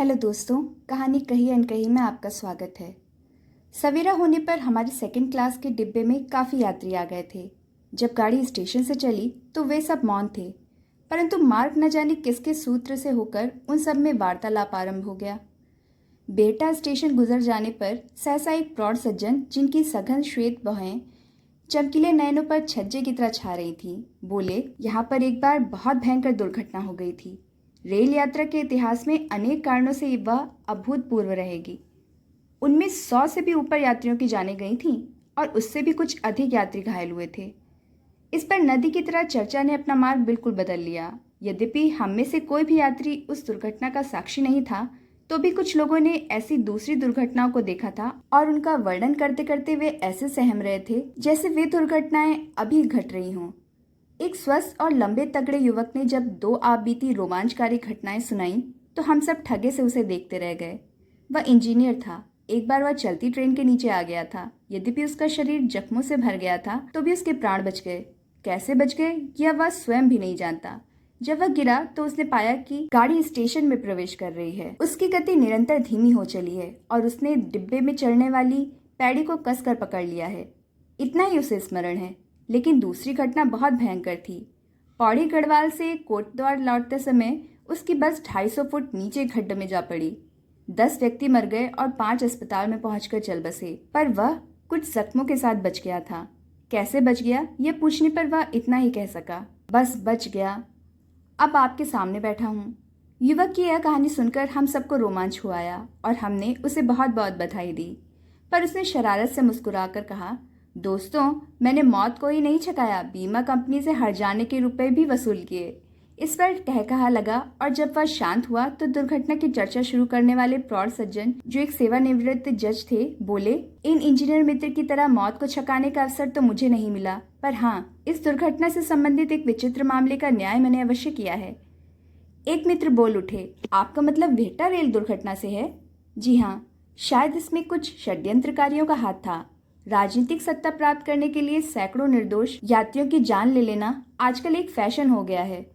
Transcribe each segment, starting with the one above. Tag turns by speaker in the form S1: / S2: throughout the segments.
S1: Hello दोस्तों, कहानी कही अनकही में आपका स्वागत है। सवेरा होने पर हमारी सेकंड क्लास के डिब्बे में काफ़ी यात्री आ गए थे। जब गाड़ी स्टेशन से चली तो वे सब मौन थे, परंतु मार्ग न जाने किसके सूत्र से होकर उन सब में वार्तालाप आरंभ हो गया। बेटा स्टेशन गुजर जाने पर सहसा एक प्रौढ़ सज्जन, जिनकी सघन श्वेत भौहें चमकीले नयनों पर छज्जे की तरह छा रही थीं, बोले, यहाँ पर एक बार बहुत भयंकर दुर्घटना हो गई थी। रेल यात्रा के इतिहास में अनेक कारणों से वह अभूतपूर्व रहेगी। उनमें 100 से भी ऊपर यात्रियों की जानें गई थीं और उससे भी कुछ अधिक यात्री घायल हुए थे। इस पर नदी की तरह चर्चा ने अपना मार्ग बिल्कुल बदल लिया। यद्यपि हम में से कोई भी यात्री उस दुर्घटना का साक्षी नहीं था, तो भी कुछ लोगों ने ऐसी दूसरी दुर्घटनाओं को देखा था और उनका वर्णन करते करते वे ऐसे सहम रहे थे जैसे वे दुर्घटनाएं अभी घट रही हों। एक स्वस्थ और लंबे तगड़े युवक ने जब 2 आप बीती रोमांचकारी घटनाएं सुनाई तो हम सब ठगे से उसे देखते रह गए। वह इंजीनियर था। एक बार वह चलती ट्रेन के नीचे आ गया था। यद्यपि उसका शरीर जख्मों से भर गया था, तो भी उसके प्राण बच गए। कैसे बच गए यह वह स्वयं भी नहीं जानता। जब वह गिरा तो उसने पाया कि गाड़ी स्टेशन में प्रवेश कर रही है। उसकी गति निरंतर धीमी हो चली है और उसने डिब्बे में चढ़ने वाली पैड़ी को कसकर पकड़ लिया है। इतना ही उसे स्मरण है। लेकिन दूसरी घटना बहुत भयंकर थी। पौड़ी गढ़वाल से कोटद्वार लौटते समय उसकी बस 250 फुट नीचे गड्ढे में जा पड़ी। 10 व्यक्ति मर गए और 5 अस्पताल में पहुंचकर चल बसे, पर वह कुछ जख्मों के साथ बच गया था। कैसे बच गया यह पूछने पर वह इतना ही कह सका, बस बच गया। अब आपके सामने बैठा हूँ। युवक की यह कहानी सुनकर हम सबको रोमांच हुआ आया और हमने उसे बहुत बहुत बधाई दी। पर उसने शरारत से मुस्कुराकर कहा, दोस्तों, मैंने मौत को ही नहीं छकाया, बीमा कंपनी से हर जाने के रुपए भी वसूल किए। इस पर कहकहा लगा और जब वह शांत हुआ तो दुर्घटना की चर्चा शुरू करने वाले प्रौढ़ सज्जन, जो एक सेवानिवृत्त जज थे, बोले, इन इंजीनियर मित्र की तरह मौत को छकाने का अवसर तो मुझे नहीं मिला, पर हाँ, इस दुर्घटना से संबंधित एक विचित्र मामले का न्याय मैंने अवश्य किया है। एक मित्र बोल उठे, आपका मतलब वेहटा रेल दुर्घटना से है? जी हाँ, शायद इसमें कुछ षड्यंत्रकारियों का हाथ था। राजनीतिक सत्ता प्राप्त करने के लिए सैकड़ों निर्दोष यात्रियों की जान ले लेना आजकल एक फैशन हो गया है।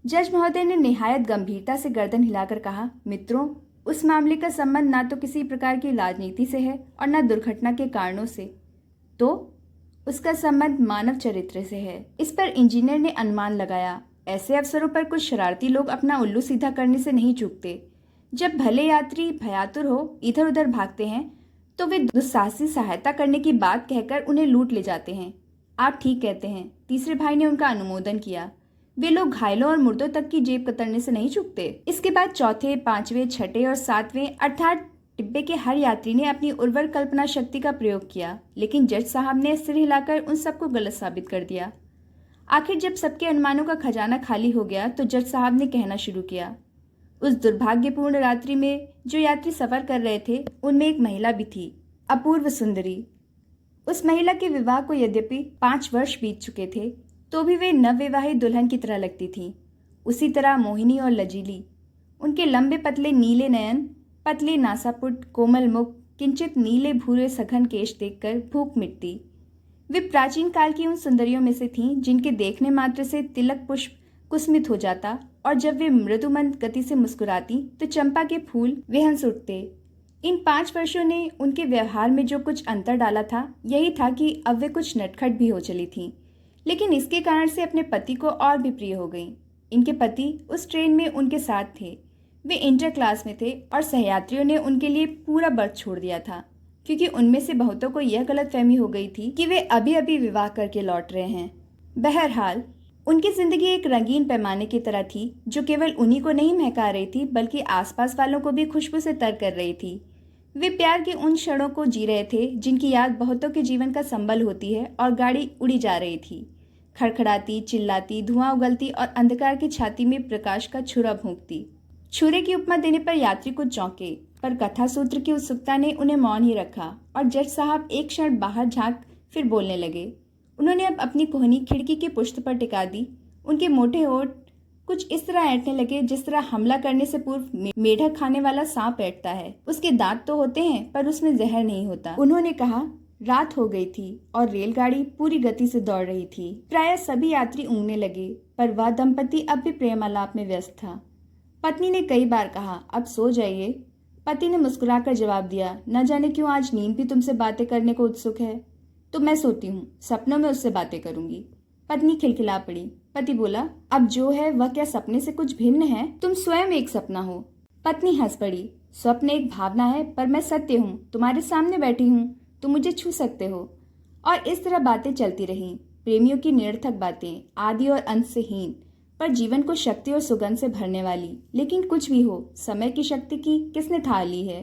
S1: जज महोदय ने निहायत गंभीरता से गर्दन हिलाकर कहा, मित्रों, उस मामले का संबंध ना तो किसी प्रकार की राजनीति से है और न दुर्घटना के कारणों से, तो उसका संबंध मानव चरित्र से है। इस पर इंजीनियर ने अनुमान लगाया, ऐसे अवसरों पर कुछ शरारती लोग अपना उल्लू सीधा करने से नहीं चूकते। जब भले यात्री भयातुर हो इधर उधर भागते हैं तो वे दुस्साहसी सहायता करने की बात कहकर उन्हें लूट ले जाते हैं। आप ठीक कहते हैं। तीसरे भाई ने उनका अनुमोदन किया। वे लोग घायलों और मुर्दों तक की जेब कतरने से नहीं चूकते। इसके बाद चौथे, पांचवें, छठे और सातवें अर्थात डिब्बे के हर यात्री ने अपनी उर्वर कल्पना शक्ति का प्रयोग किया, लेकिन जज साहब ने सिर हिलाकर उन सबको गलत साबित कर दिया। आखिर जब सबके अनुमानों का खजाना खाली हो गया तो जज साहब ने कहना शुरू किया, उस दुर्भाग्यपूर्ण रात्रि में जो यात्री सफर कर रहे थे उनमें एक महिला भी थी, अपूर्व सुंदरी। उस महिला के विवाह को यद्यपि 5 वर्ष बीत चुके थे, तो भी वे नवविवाहित दुल्हन की तरह लगती थी। उसी तरह मोहिनी और लजीली। उनके लंबे पतले नीले नयन, पतले नासापुट, कोमल मुख, किंचित नीले भूरे सघन केश देखकर भूख मिटती। वे प्राचीन काल की उन सुंदरियों में से थीं जिनके देखने मात्र से तिलक पुष्प कुस्मित हो जाता और जब वे मृदुमंद गति से मुस्कुराती तो चंपा के फूल विहंस उठते। इन 5 वर्षों ने उनके व्यवहार में जो कुछ अंतर डाला था, यही था कि अब वे कुछ नटखट भी हो चली थीं, लेकिन इसके कारण से अपने पति को और भी प्रिय हो गईं। इनके पति उस ट्रेन में उनके साथ थे। वे इंटर क्लास में थे और सहयात्रियों ने उनके लिए पूरा बर्थ छोड़ दिया था, क्योंकि उनमें से बहुतों को यह गलतफहमी हो गई थी कि वे अभी अभी विवाह करके लौट रहे हैं। बहरहाल, उनकी जिंदगी एक रंगीन पैमाने की तरह थी, जो केवल उन्हीं को नहीं महका रही थी बल्कि आसपास वालों को भी खुशबू से तर कर रही थी। वे प्यार के उन क्षणों को जी रहे थे जिनकी याद बहुतों के जीवन का संबल होती है, और गाड़ी उड़ी जा रही थी, खड़खड़ाती, चिल्लाती, धुआं उगलती और अंधकार की छाती में प्रकाश का छुरा भोंकती। छुरे की उपमा देने पर यात्री कुछ चौंके, पर कथा सूत्र की उत्सुकता ने उन्हें मौन ही रखा और जज साहब एक क्षण बाहर झांक फिर बोलने लगे। उन्होंने अब अपनी कोहनी खिड़की के पुष्ट पर टिका दी। उनके मोटे होठ कुछ इस तरह ऐंठने लगे जिस तरह हमला करने से पूर्व मेढक खाने वाला सांप ऐंठता है। उसके दांत तो होते हैं पर उसमें जहर नहीं होता। उन्होंने कहा, रात हो गई थी और रेलगाड़ी पूरी गति से दौड़ रही थी। प्रायः सभी यात्री ऊँघने लगे, पर वह दंपति अब भी प्रेमालाप में व्यस्त था। पत्नी ने कई बार कहा, अब सो जाइए। पति ने मुस्कुराकर जवाब दिया, न जाने क्यों आज नींद भी तुमसे बातें करने को उत्सुक है। तो मैं सोती हूँ, सपनों में उससे बातें करूंगी। पत्नी खिलखिला पड़ी। पति बोला, अब जो है वह क्या सपने से कुछ भिन्न है? तुम स्वयं एक सपना हो। पत्नी हंस पड़ी। स्वप्न एक भावना है, पर मैं सत्य हूँ, तुम्हारे सामने बैठी हूँ, तुम मुझे छू सकते हो। और इस तरह बातें चलती रहीं, प्रेमियों की निरर्थक बातें, आदि और अंत से हीन, पर जीवन को शक्ति और सुगंध से भरने वाली। लेकिन कुछ भी हो, समय की शक्ति की किसने ठाह ली है?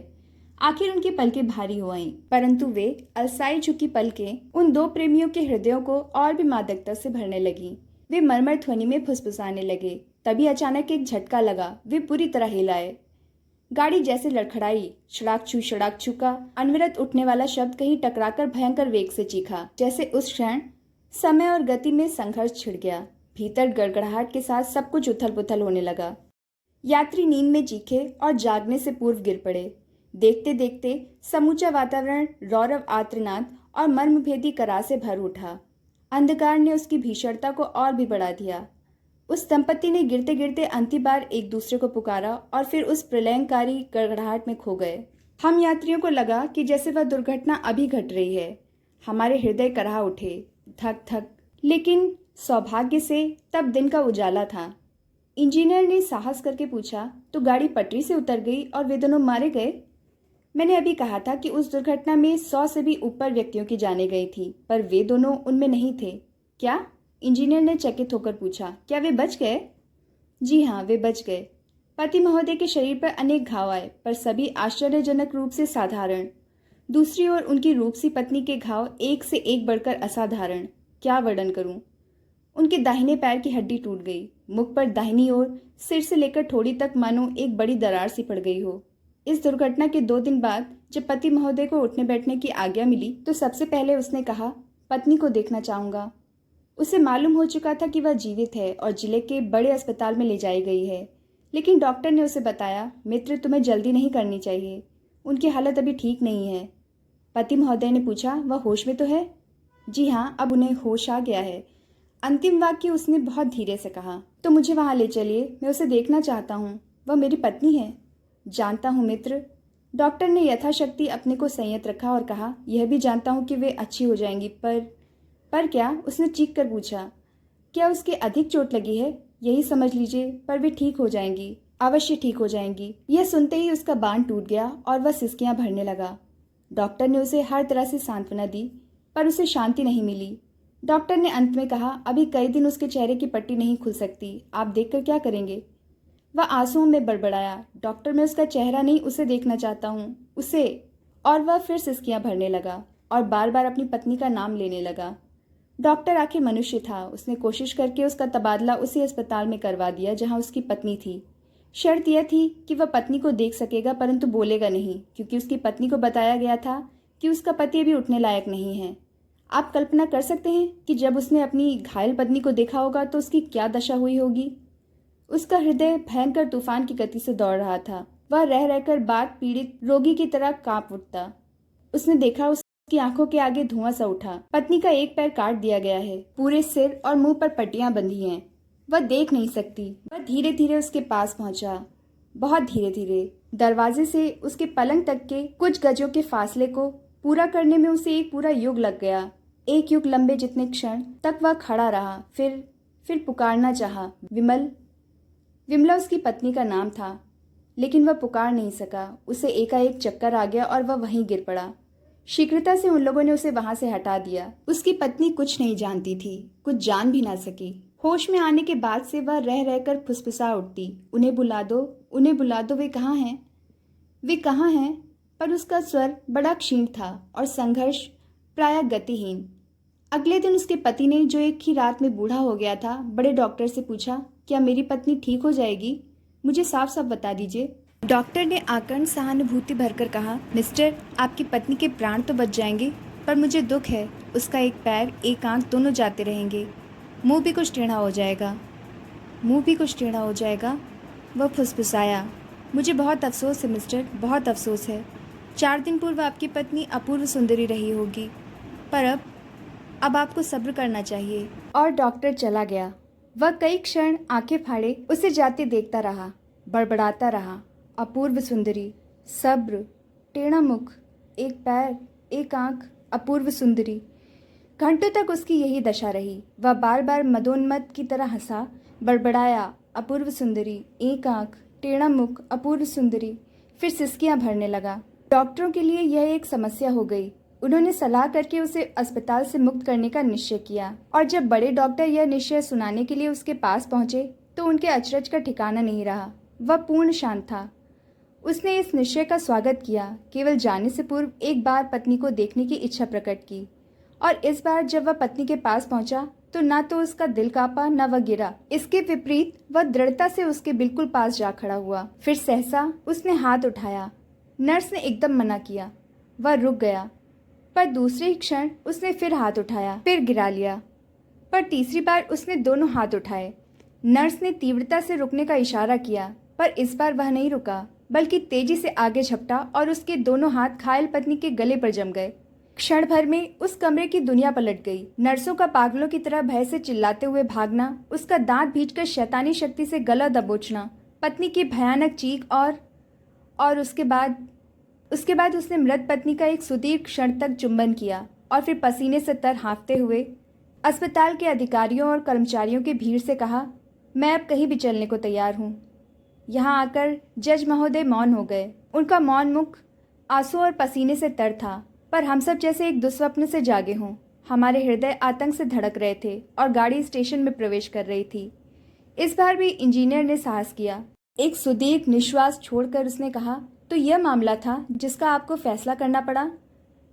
S1: आखिर उनकी पलकें भारी हो आईं, परंतु वे अलसाई झुकी पलकें उन दो प्रेमियों के हृदयों को और भी मादकता से भरने लगीं। वे मरमर ध्वनि में फुसफुसाने लगे। तभी अचानक एक झटका लगा। वे पूरी तरह हिलाए। गाड़ी जैसे लड़खड़ाई। सड़ाक छू का अनवरत उठने वाला शब्द कहीं टकराकर भयंकर वेग से चीखा। जैसे उस क्षण समय और गति में संघर्ष छिड़ गया। भीतर गड़गड़ाहट के साथ सब कुछ उथल पुथल होने लगा। यात्री नींद में चीखे और जागने से पूर्व गिर पड़े। देखते देखते समूचा वातावरण रौरव आर्तनाद और मर्मभेदी कराह से भर उठा। अंधकार ने उसकी भीषणता को और भी बढ़ा दिया। उस दंपति ने गिरते गिरते अंतिम बार एक दूसरे को पुकारा और फिर उस प्रलयंकारी गड़गड़ाहट में खो गए। हम यात्रियों को लगा कि जैसे वह दुर्घटना अभी घट रही है। हमारे हृदय कराह उठे, धक धक। लेकिन सौभाग्य से तब दिन का उजाला था। इंजीनियर ने साहस करके पूछा, तो गाड़ी पटरी से उतर गई और वे दोनों मारे गए? मैंने अभी कहा था कि उस दुर्घटना में 100 से भी ऊपर व्यक्तियों की जानें गई थी, पर वे दोनों उनमें नहीं थे। क्या? इंजीनियर ने चकित होकर पूछा, क्या वे बच गए? जी हाँ, वे बच गए। पति महोदय के शरीर पर अनेक घाव आए, पर सभी आश्चर्यजनक रूप से साधारण। दूसरी ओर उनकी रूपसी पत्नी के घाव एक से एक बढ़कर असाधारण। क्या वर्णन करूं? उनके दाहिने पैर की हड्डी टूट गई। मुख पर दाहिनी ओर सिर से लेकर ठोड़ी तक मानो एक बड़ी दरार सी पड़ गई हो। इस दुर्घटना के 2 दिन बाद जब पति महोदय को उठने बैठने की आज्ञा मिली तो सबसे पहले उसने कहा, पत्नी को देखना चाहूंगा। उसे मालूम हो चुका था कि वह जीवित है और जिले के बड़े अस्पताल में ले जाई गई है, लेकिन डॉक्टर ने उसे बताया, मित्र, तुम्हें जल्दी नहीं करनी चाहिए, उनकी हालत अभी ठीक नहीं है। पति महोदय ने पूछा, वह होश में तो है? जी हाँ, अब उन्हें होश आ गया है। अंतिम वाक्य उसने बहुत धीरे से कहा। तो मुझे वहां ले चलिए, मैं उसे देखना चाहता हूँ, वह मेरी पत्नी है। जानता हूँ मित्र। डॉक्टर ने यथाशक्ति अपने को संयत रखा और कहा, यह भी जानता हूँ कि वे अच्छी हो जाएंगी, पर क्या? उसने चीख कर पूछा। क्या उसके अधिक चोट लगी है? यही समझ लीजिए, पर वे ठीक हो जाएंगी, अवश्य ठीक हो जाएंगी। यह सुनते ही उसका बांध टूट गया और वह सिसकियां भरने लगा। डॉक्टर ने उसे हर तरह से सांत्वना दी, पर उसे शांति नहीं मिली। डॉक्टर ने अंत में कहा, अभी कई दिन उसके चेहरे की पट्टी नहीं खुल सकती, आप देखकर क्या करेंगे? वह आंसुओं में बड़बड़ाया, डॉक्टर, मैं उसका चेहरा नहीं, उसे देखना चाहता हूँ, उसे। और वह फिर सिसकियां भरने लगा और बार बार अपनी पत्नी का नाम लेने लगा। डॉक्टर आखिर मनुष्य था। उसने कोशिश करके उसका तबादला उसी अस्पताल में करवा दिया जहां उसकी पत्नी थी। शर्त यह थी कि वह पत्नी को देख सकेगा परंतु बोलेगा नहीं, क्योंकि उसकी पत्नी को बताया गया था कि उसका पति अभी उठने लायक नहीं है। आप कल्पना कर सकते हैं कि जब उसने अपनी घायल पत्नी को देखा होगा तो उसकी क्या दशा हुई होगी। उसका हृदय भयंकर तूफान की गति से दौड़ रहा था। वह रह रहकर बात पीड़ित रोगी की तरह कांप उठता। उसने देखा उसकी आंखों के आगे धुआं सा उठा। पत्नी का एक पैर काट दिया गया है, पूरे सिर और मुंह पर पट्टियां बंधी हैं। वह देख नहीं सकती। वह धीरे धीरे उसके पास पहुंचा, बहुत धीरे धीरे। दरवाजे से उसके पलंग तक के कुछ गजों के फासले को पूरा करने में उसे एक पूरा युग लग गया। एक युग लंबे जितने क्षण तक वह खड़ा रहा। फिर पुकारना चाहा, विमल। विमला उसकी पत्नी का नाम था, लेकिन वह पुकार नहीं सका। उसे एकाएक चक्कर आ गया और वह वहीं गिर पड़ा। शीघ्रता से उन लोगों ने उसे वहां से हटा दिया। उसकी पत्नी कुछ नहीं जानती थी, कुछ जान भी ना सकी। होश में आने के बाद से वह रह रहकर फुसफुसा उठती, उन्हें बुला दो, उन्हें बुला दो, वे कहाँ हैं, वे कहाँ हैं। पर उसका स्वर बड़ा क्षीण था और संघर्ष प्रायः गतिहीन। अगले दिन उसके पति ने, जो एक ही रात में बूढ़ा हो गया था, बड़े डॉक्टर से पूछा, क्या मेरी पत्नी ठीक हो जाएगी? मुझे साफ साफ बता दीजिए। डॉक्टर ने आकर्ण सहानुभूति भरकर कहा, मिस्टर, आपकी पत्नी के प्राण तो बच जाएंगे, पर मुझे दुख है, उसका एक पैर, एक आंख दोनों जाते रहेंगे। मुंह भी कुछ टेढ़ा हो जाएगा, मुंह भी कुछ टेढ़ा हो जाएगा। वह फुसफुसाया, मुझे बहुत अफसोस है मिस्टर, बहुत अफसोस है। 4 दिन पूर्व आपकी पत्नी अपूर्व सुंदरी रही होगी, पर अब आपको सब्र करना चाहिए। और डॉक्टर चला गया। वह कई क्षण आंखें फाड़े उसे जाते देखता रहा। बड़बड़ाता रहा, अपूर्व सुंदरी, सब्र, टेढ़ा मुख, एक पैर, एक आंख, अपूर्व सुंदरी। घंटों तक उसकी यही दशा रही। वह बार बार मदोन्मत्त की तरह हंसा, बड़बड़ाया, अपूर्व सुंदरी, एक आंख, टेढ़ा मुख, अपूर्व सुंदरी, फिर सिसकियां भरने लगा। डॉक्टरों के लिए यह एक समस्या हो गई। उन्होंने सलाह करके उसे अस्पताल से मुक्त करने का निश्चय किया, और जब बड़े डॉक्टर यह निश्चय सुनाने के लिए उसके पास पहुंचे तो उनके अचरज का ठिकाना नहीं रहा। वह पूर्ण शांत था। उसने इस निश्चय का स्वागत किया, केवल जाने से पूर्व एक बार पत्नी को देखने की इच्छा प्रकट की, और इस बार जब वह पत्नी के पास पहुंचा तो ना तो उसका दिल कांपा न वह गिरा। इसके विपरीत वह दृढ़ता से उसके बिल्कुल पास जा खड़ा हुआ। फिर सहसा उसने हाथ उठाया। नर्स ने एकदम मना किया। वह रुक गया, पर दूसरे ही क्षण उसने फिर हाथ उठाया, फिर गिरा लिया। पर तीसरी बार उसने दोनों हाथ उठाए। नर्स ने तीव्रता से रुकने का इशारा किया, पर इस बार वह नहीं रुका, बल्कि तेजी से आगे झपटा और उसके दोनों हाथ घायल पत्नी के गले पर जम गए। क्षण भर में उस कमरे की दुनिया पलट गई। नर्सों का पागलों की तरह भय से चिल्लाते हुए भागना, उसका दांत भींचकर शैतानी शक्ति से गला दबोचना, पत्नी की भयानक चीख, और उसके बाद उसने मृत पत्नी का एक सुदीर्घ क्षण तक चुंबन किया और फिर पसीने से तर हाँफते हुए अस्पताल के अधिकारियों और कर्मचारियों की भीड़ से कहा, मैं अब कहीं भी चलने को तैयार हूँ। यहाँ आकर जज महोदय मौन हो गए। उनका मौन मुख आंसू और पसीने से तर था, पर हम सब जैसे एक दुस्वप्न से जागे हों। हमारे हृदय आतंक से धड़क रहे थे और गाड़ी स्टेशन में प्रवेश कर रही थी। इस बार भी इंजीनियर ने साहस किया। एक सुदीर्घ निश्वास छोड़कर उसने कहा, तो यह मामला था जिसका आपको फैसला करना पड़ा?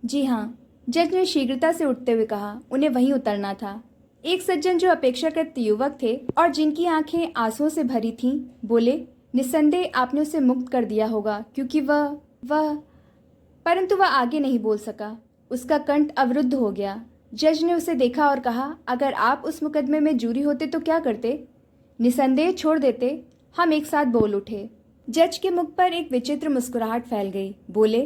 S1: जी हाँ, जज ने शीघ्रता से उठते हुए कहा। उन्हें वहीं उतरना था। एक सज्जन जो अपेक्षाकृत युवक थे और जिनकी आंखें आंसुओं से भरी थीं, बोले, निस्संदेह आपने उसे मुक्त कर दिया होगा, क्योंकि वह परंतु वह आगे नहीं बोल सका। उसका कंठ अवरुद्ध हो गया। जज ने उसे देखा और कहा, अगर आप उस मुकदमे में जूरी होते तो क्या करते? निस्संदेह छोड़ देते। हम एक साथ बोल उठे। जज के मुख पर एक विचित्र मुस्कुराहट फैल गई। बोले,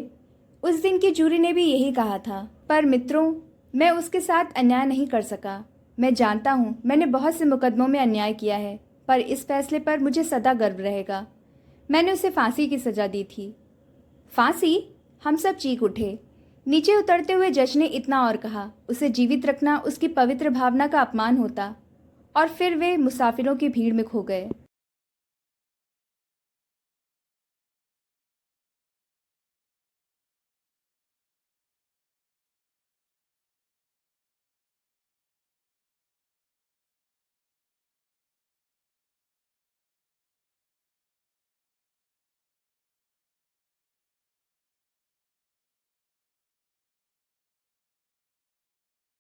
S1: उस दिन की जूरी ने भी यही कहा था, पर मित्रों, मैं उसके साथ अन्याय नहीं कर सका। मैं जानता हूँ मैंने बहुत से मुकदमों में अन्याय किया है, पर इस फैसले पर मुझे सदा गर्व रहेगा। मैंने उसे फांसी की सजा दी थी। फांसी? हम सब चीख उठे। नीचे उतरते हुए जज ने इतना और कहा, उसे जीवित रखना उसकी पवित्र भावना का अपमान होता। और फिर वे मुसाफिरों की भीड़ में खो गए।